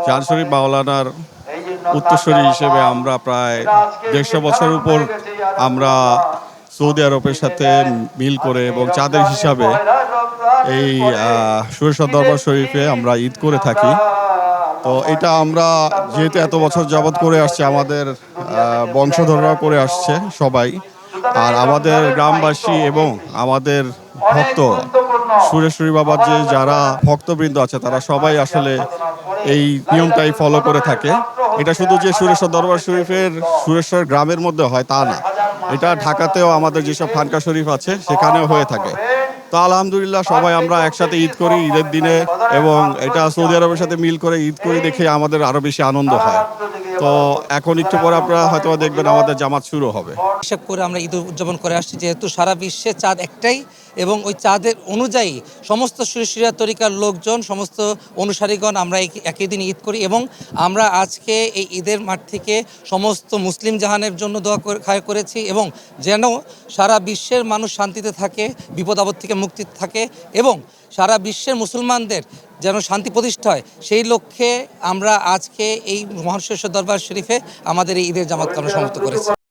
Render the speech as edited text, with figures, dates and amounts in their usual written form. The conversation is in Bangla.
জান শরীফ মাওলানার উত্তরসূরি হিসেবে আমরা প্রায় ১৫০ বছর উপর আমরা সৌদি আরবের সাথে মিল করে এবং চাঁদের হিসাবে এই সুরেশ্বর দরবার শরীফে আমরা ঈদ করে থাকি। তো এটা আমরা যেহেতু এত বছর যাবৎ করে আসছি, আমাদের বংশধররাও করে আসছে সবাই। আর আমাদের গ্রামবাসী এবং আমাদের ভক্ত সুরেশ্বরী বাবার যে যারা ভক্তবৃন্দ আছে তারা সবাই আসলে এই নিয়মটাই ফলো করে থাকে। এটা শুধু যে সুরেশ্বর দরবার শরীফের সুরেশ্বর গ্রামের মধ্যে হয় তা না, এটা ঢাকাতেও আমাদের যেসব খানকা শরীফ আছে সেখানেও হয়ে থাকে। তো আলহামদুলিল্লাহ সবাই আমরা একসাথে ঈদ করি ঈদের দিনে, এবং এটা সৌদি আরবের সাথে মিল করে ঈদ করি দেখে আমাদের আরো বেশি আনন্দ হয়। তো এখন একটু পরে আপনারা হয়তো দেখবেন আমাদের জামাত শুরু হবে। হিসাব করে আমরা ঈদ উদযাপন করে আসছি, যেহেতু সারা বিশ্বে চাঁদ একটাই এবং ওই চাঁদের অনুযায়ী সমস্ত সুরেশ্বরিয়া তরিকার লোকজন, সমস্ত অনুসারীগণ আমরা একই দিন ঈদ করি। এবং আমরা আজকে এই ঈদের মাঠ থেকে সমস্ত মুসলিম জাহানের জন্য দোয়া করেছি এবং যেন সারা বিশ্বের মানুষ শান্তিতে থাকে, বিপদ আপদ থেকে মুক্তি থাকে এবং সারা বিশ্বের মুসলমানদের যেন শান্তি প্রতিষ্ঠা হয়, সেই লক্ষ্যে আমরা আজকে এই মহান সুরেশ্বর দরবার শরীফে আমাদের এই ঈদের জামাতকে আমরা সমাপ্ত করেছি।